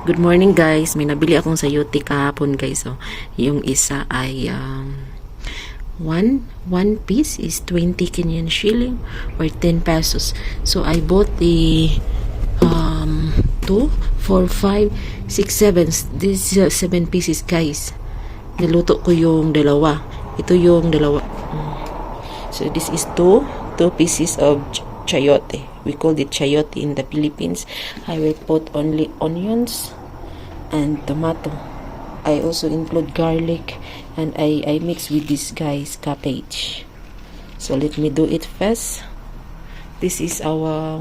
Good morning guys. May nabili akong sayote kahapon guys. So, yung isa ay one piece is 20 Kenyan shilling or 10 pesos. So I bought the 2, 4, 5, 6, 7. This 7 pieces guys. Niluto ko yung dalawa. Ito yung dalawa. So this is two pieces of chayote. We call it chayote in the Philippines. I will put only onions and tomato. I also include garlic and I mix with this guys cabbage. So let me do it first. This is our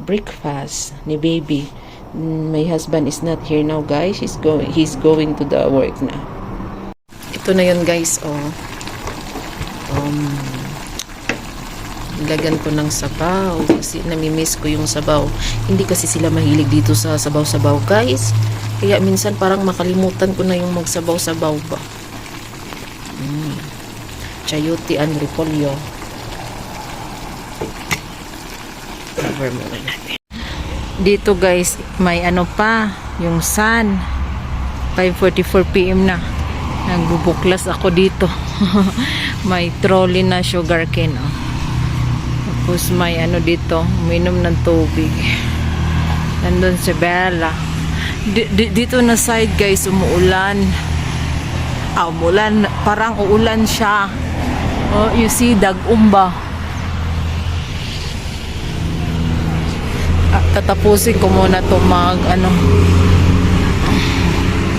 breakfast ni baby. My husband is not here now guys. He's going to the work na. Ito na yun guys. Nilagyan ko ng sabaw kasi namimiss ko yung sabaw. Hindi kasi sila mahilig dito sa sabaw-sabaw guys, kaya minsan parang makalimutan ko na yung magsabaw-sabaw ba. Chayote and repolyo. Cover muna natin dito guys. May ano pa yung sun. 5:44 PM na. Nagbubuklas ako dito. May trolley na sugarcane Tapos may ano dito, uminom ng tubig. Nandun si Bella. Dito na side guys, umuulan. Umuulan. Parang uulan siya. Oh, you see, dag-umba. Tatapusin ko muna to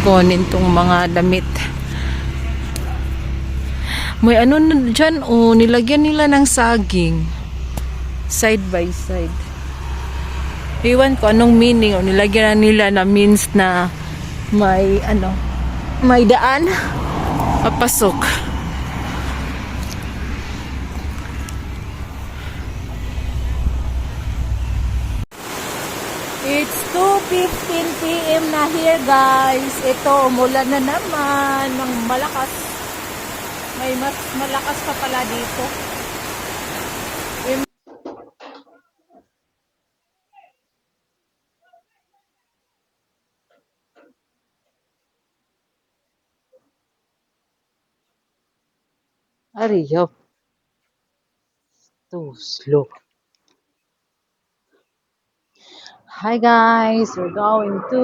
kunin tong mga damit. May ano na dyan, nilagyan nila ng saging. Side by side. Iwan ko anong meaning. Nilagyan nila na means na may daan papasok. It's 2:15 PM na here guys. Ito, umulan na naman ng malakas. May mas malakas pa pala dito. Ariyo. Too slow. Hi guys, we're going to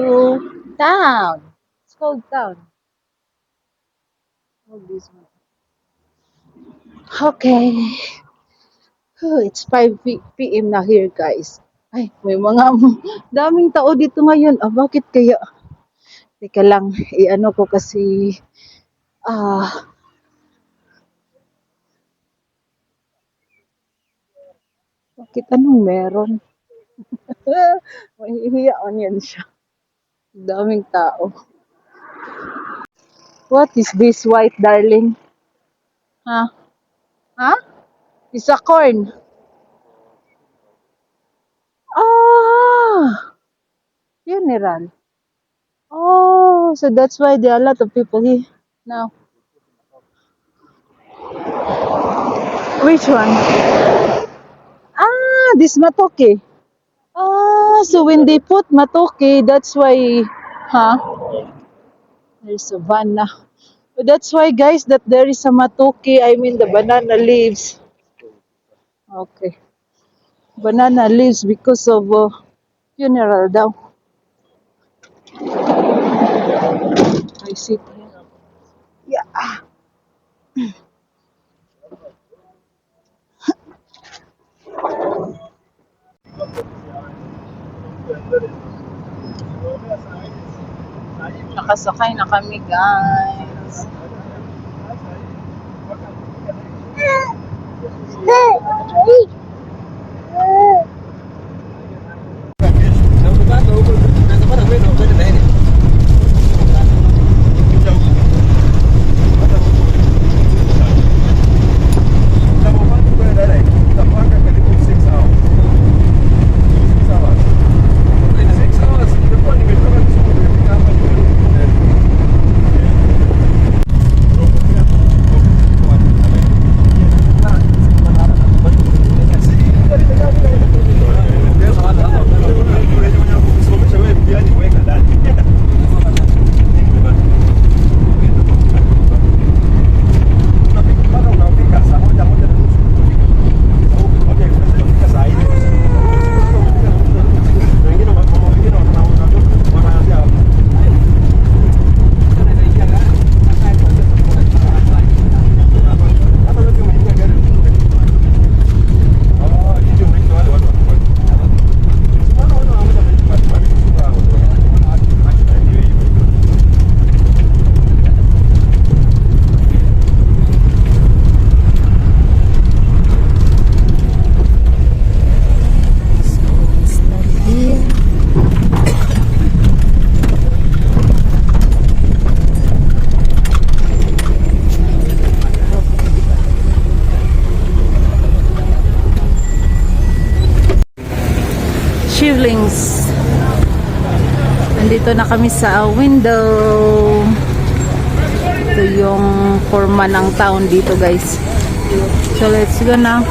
town. It's called town. Oh, this one. Okay. It's 5 PM na here guys. Ay, may mga daming tao dito ngayon. Bakit kaya? Teka lang, i-ano ko kasi bakit anong meron? Mahihiyaan yan siya. Daming tao. What is this white, darling? Ha? Ha? It's a corn. Funeral. Oh, so that's why there are a lot of people here now. Which one? This matoke. So when they put matoke, that's why, there's a van na. But that's why, guys, that there is a matoke, I mean the banana leaves. Okay. Banana leaves because of funeral daw. I see. Yeah. Nakasakay na kami guys. Nandito na kami sa window. Ito yung forma ng town dito, guys. So let's go na.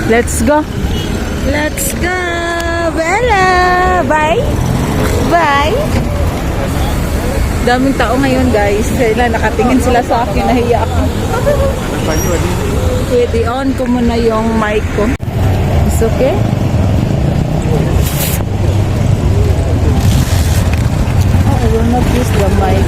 Let's go. Let's go, Bella. Bye. Bye. Daming tao ngayon, guys. Sila nakatingin sila sa akin, nahiya ako. Pwede on ko muna yung mic ko. It's okay? Oh, I will not use the mic.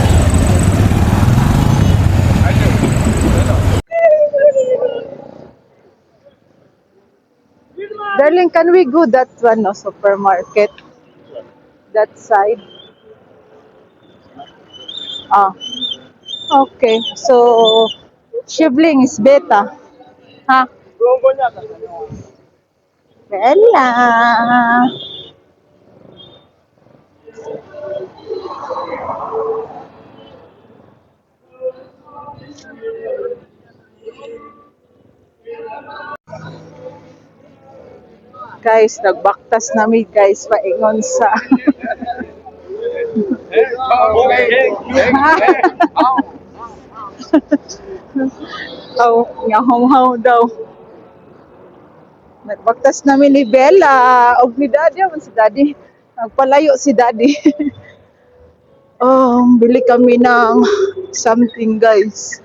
Darling, can we go that one, no, supermarket? That side? Ah. Okay. So, Shibling is beta. Ha? Bella. Guys, nagbaktas namin, guys, paingon sa ngahaw daw. Nagbaktas namin ni Bella og ni Daddy, si Daddy. Nagpalayo si Daddy. Oh, bili kami ng something, guys.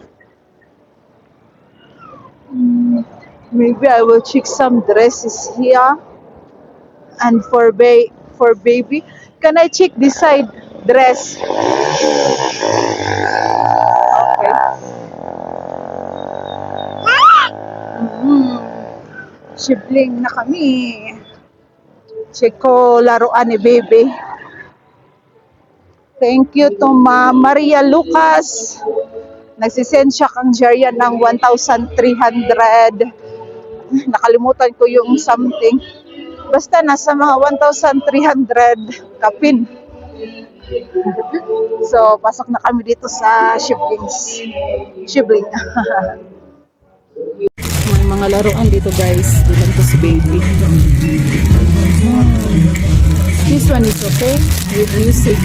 Maybe I will check some dresses here. And for baby, can I check this side dress? Okay. Shibling na kami. Check ko laruan ni baby. Thank you to Ma'am Maria Lucas. Nagsisend siya kang Jeria ng 1,300. Nakalimutan ko yung something. Basta nasa mga 1,300 kapin. So, pasok na kami dito sa Shibling. May mga laruan dito, guys. Dilan ko si baby. This one is okay with music.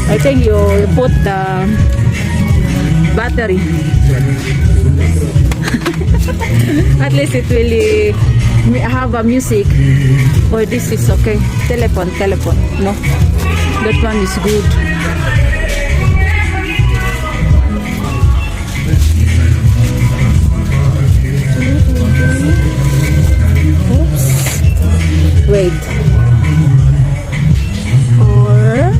I think you put the battery. At least it will have a music. Or this is okay. Telephone. No, that one is good. Oops. Wait. Or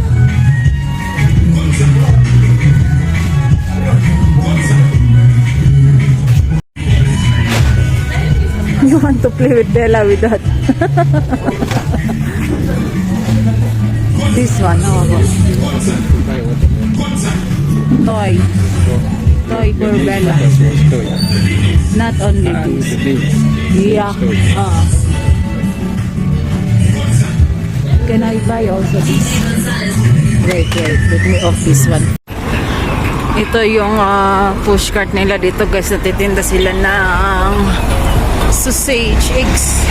you want to play with Bella with that? This one, how about? Toy for Bella. Not only this. Yeah. Can I buy also this? Wait. Let me off this one. Ito yung pushcart nila dito, guys. Natitinda sila ng sausage, eggs.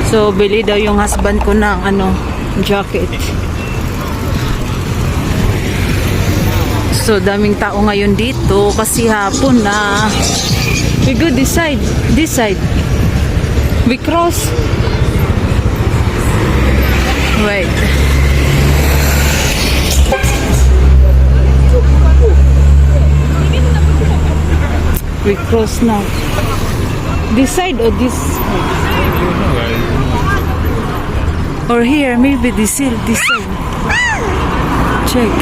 So, bili daw yung husband ko ng jacket. So, daming tao ngayon dito kasi hapon na. We go this side. We cross. Wait. We cross now. This side or this side? Or here, maybe this side. Check.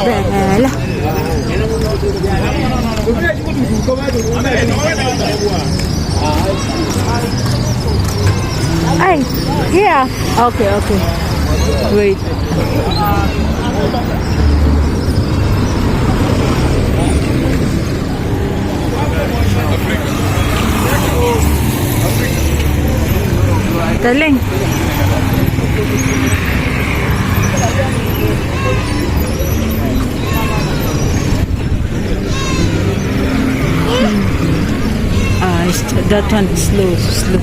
Bella. Yeah. Okay, okay. Wait. Galing. That one is slow, slow.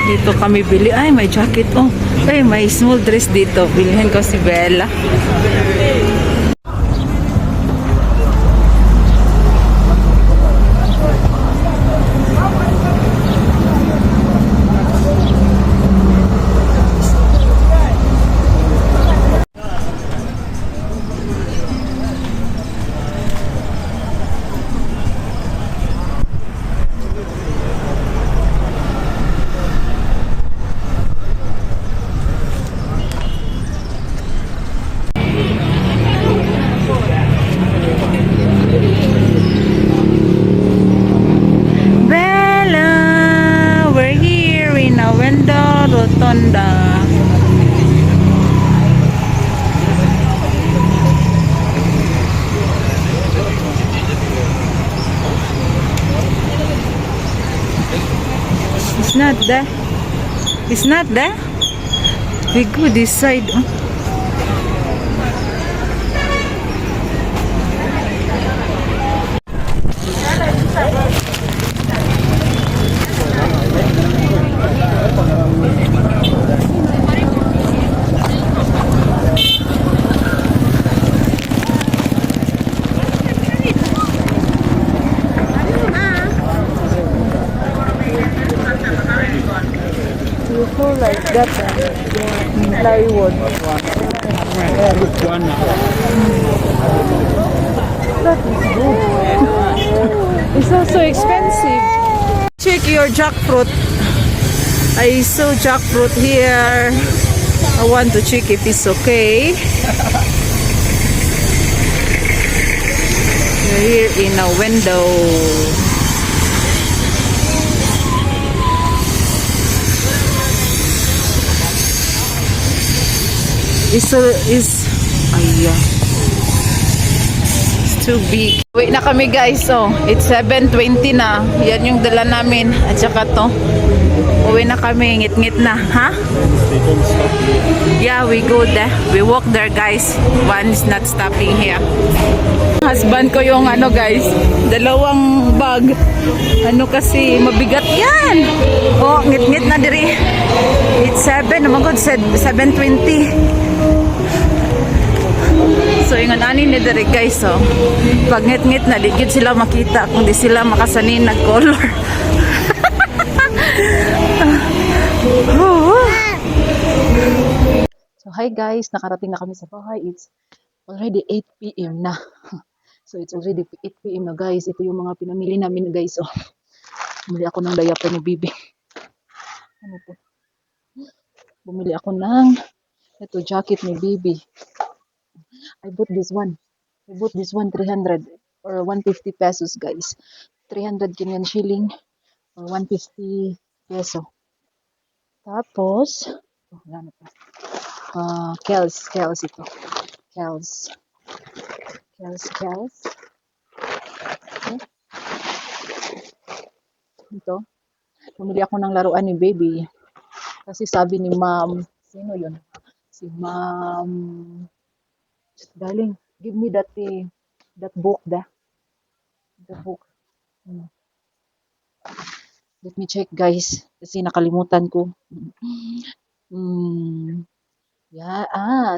Dito kami bili. Ay, may jacket. Oh, ay, may small dress dito. Bilhin ko si Bella. Bella, we're here in a window rotonda. It's not there. It's not there. We go this side. Oh. You go like that, plywood. That is good. It's also expensive. Check your jackfruit. I saw jackfruit here. I want to check if it's okay. We're here in a window. It's too big. Wait na kami guys. So, it's 7:20 na. Yan yung dala namin. At saka to. Uwi na kami. Ngit-ngit na. Ha? Yeah, we go there. We walk there guys. One is not stopping here. Husband ko yung ano guys. Dalawang bag. Ano kasi mabigat yan. Oh, ngit-ngit na diri. It's 7. Oh my God, 7:20. So, yung ani ni diri guys, so, pag ngit-ngit na, di gyud sila makita kung di sila makasanin nag-color. So, hi guys, nakarating na kami sa bahay. It's already 8 p.m. na. So, it's already 8 p.m. na guys. Ito yung mga pinamili namin guys. So, bumili ako ng diaper ni Bibi. Ano po? Bumili ako ng ito, jacket ni Bibi. I bought this one. 300 or 150 pesos guys. 300 Kenyan shilling or 150 peso. Tapos, oh, ano pa? Kels ito. Kels. Okay. Ito. Bumili ako ng laruan ni Baby. Kasi sabi ni Ma'am, sino yun? Si Ma'am, darling, give me that book, the book. Let me check guys, kasi nakalimutan ko. Yeah,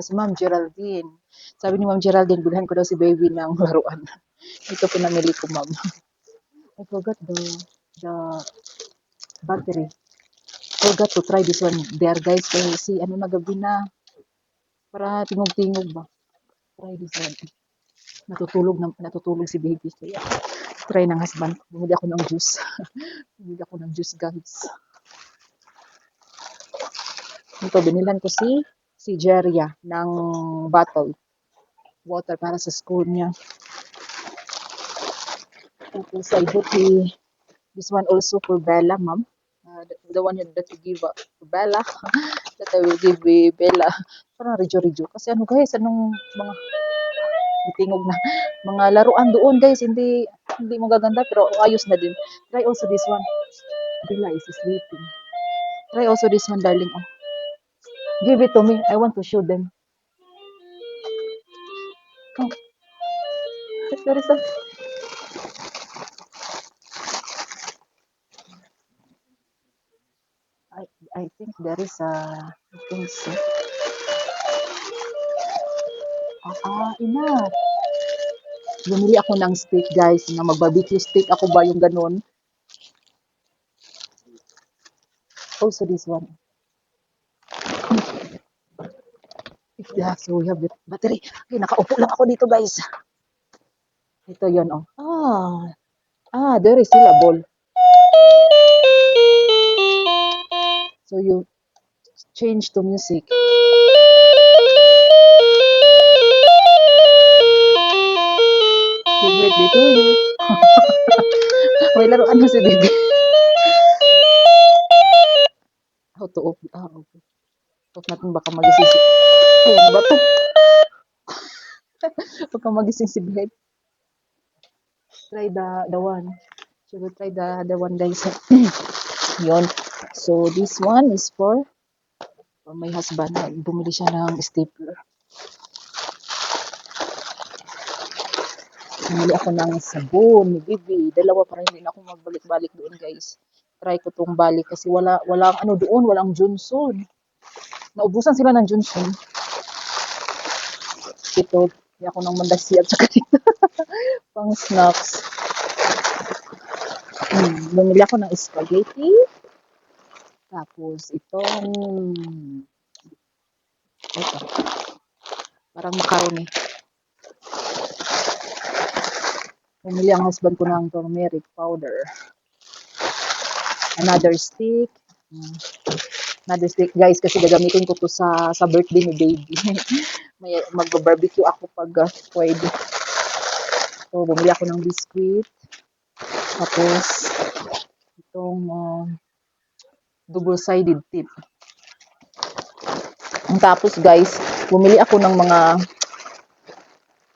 si Ma'am Geraldine. Sabi ni Ma'am Geraldine, bilhan ko daw si Baby ng laruan. Ito pinamili ko, Ma'am. I forgot the battery. Forgot to try this one there guys. Kasi ano na gabi na. Para tingog-tingog ba. Try this one. Natutulog si Baby. Kaya try ng husband. Bumili ako ng juice. Bumili ako ng juice guys. Ito, binilan ko si Jeria ng bottle. Water para sa school niya. Tapos I bought this one also for Bella, Ma'am. the one that you give to Bella, that I will give Bella. Parang rijo-rijo. Kasi ano guys, anong mga tingog na mga laruan doon guys, hindi magaganda pero ayos na din. Try also this one. Bella is sleeping. Try also this one, darling. Oh. Give it to me. I want to show them. Come. There is a... I, I think there is a... I think so. Enough. Bumili ako ng steak, guys. Na mag-barbecue steak ako ba yung ganun? Also this one. Yeah, so we have the battery. Okay, nakaupo lang ako dito, guys. Ito yon oh. There is still a ball. So you change to music. Happy birthday to you. May laruan na si baby. How to off? Okay. Off natin baka magising si... Oh, ano ba to? Baka magising si babe. Try the one. Should we try the one, guys? Yon. So this one is for my husband. Bumili siya ng stapler. Bumili ako ng sabon ni Bibi. Dalawa pa rin din ako magbalik-balik doon, guys. Try ko tong balik kasi walang ano doon, walang Johnson. Naubusan sila ng Johnson. Ito, hindi ako ng mandasi at saka dito. Pang snacks. Bumili ako ng spaghetti. Tapos itong ito, parang macaroni. Bumili ang husband ko ng turmeric powder. Another stick. Another stick, guys, kasi gagamitin ko to sa birthday ni baby. May magba-barbecue ako pag pwede. So, bumili ako ng biscuit. Tapos, itong double-sided tip. Tapos, guys, bumili ako ng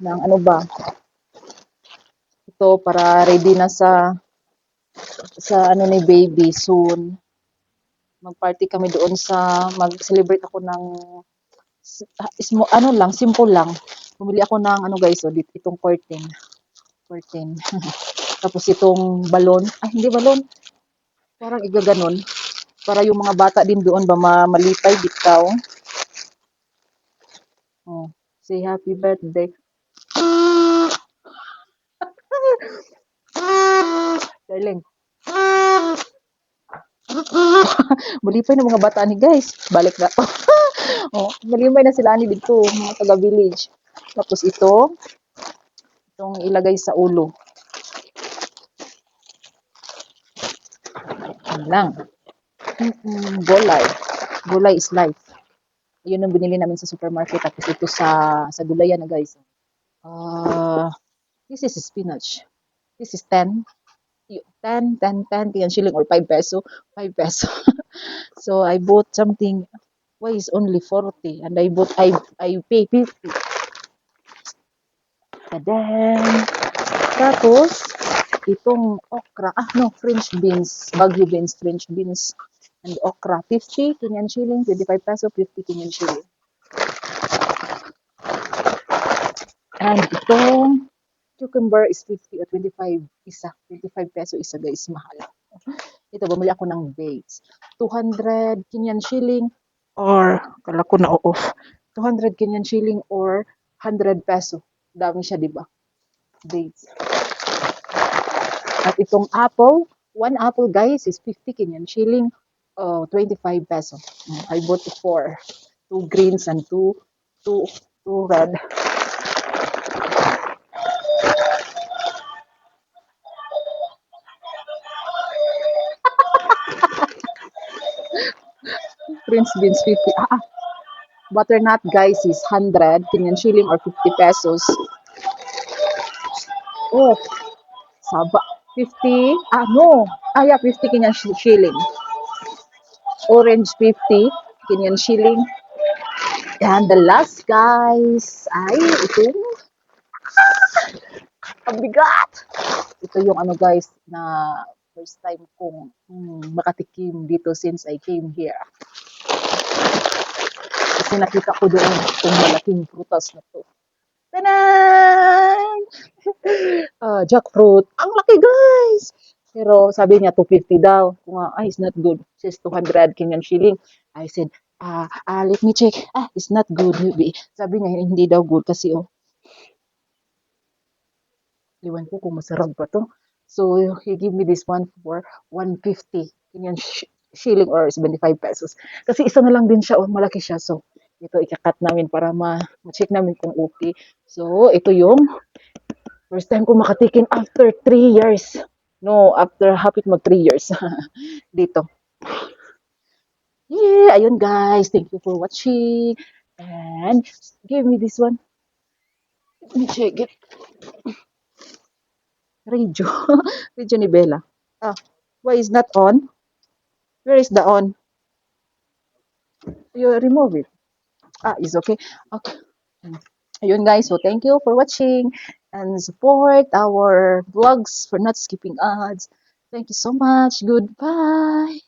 ano ba? Ito, para ready na sa ano ni baby soon. Mag-party kami doon mag-celebrate ako ng ano lang, simple lang. Bumili ako ng ano, guys, itong curtain. Tapos itong balon. Hindi balon. Parang igaganon. Para yung mga bata din doon ba malipay bitaw. Oh, say happy birthday. Darling. Malipay na mga bata ni, guys. Balik na to. Oh, malipay na sila ni dito, mga taga-village. Tapos itong ilagay sa ulo. Yan lang. Gulay is life. Yun ang binili namin sa supermarket. Tapos ito sa gulayan na, guys. This is spinach. This is 10 shilling or 5 peso. 5 peso. So I bought something. Why is only 40? And I pay 50. Then, tapos, itong okra. French beans. Baguio beans, French beans. And okra. 50 Kenyan shilling. 25 peso, 50 Kenyan shilling. And itong cucumber is 50 or 25 isa. 25 peso isa, guys. Mahal. Ito, bumili ako ng dates. 200 Kenyan shilling or, kala ko na off. 200 Kenyan shilling or 100 peso. Dami siya, diba? Dates. At itong apple, one apple, guys, is 50 Kenyan shilling, 25 peso. I bought 4. 2 greens and 2 red. French beans 50. Butternut, guys, is 100 Kenyan shilling or 50 pesos. Oh, saba. 50. 50 Kenyan shilling. Orange 50 Kenyan shilling. And the last guys ay itong ang bigat. Ito yung ano guys na first time kong makatikim dito since I came here. Kasi nakita ko doon itong malaking prutas na to. Tanan! Jackfruit. Ang laki guys! Pero sabi niya 250 daw. Kung it's not good. Says 200 Kenyan shilling. I said, let me check. It's not good. Maybe. Sabi niya hindi daw good kasi iwan ko kung masarap pa to. So, he give me this one for 150 Kenyan shilling or 75 pesos. Kasi isa na lang din siya, malaki siya. So, ito ikakat namin para ma-check namin kung okay. So, ito yung first time ko makatikim after 3 years. No, after hapit mag 3 years. Dito. Yeah, ayun guys. Thank you for watching. And give me this one. Let me check it. Radio. Radio ni Bella. Why is not on? Where is the on? You remove it. It's okay. Okay. Ayun guys, so thank you for watching and support our vlogs for not skipping ads. Thank you so much. Goodbye.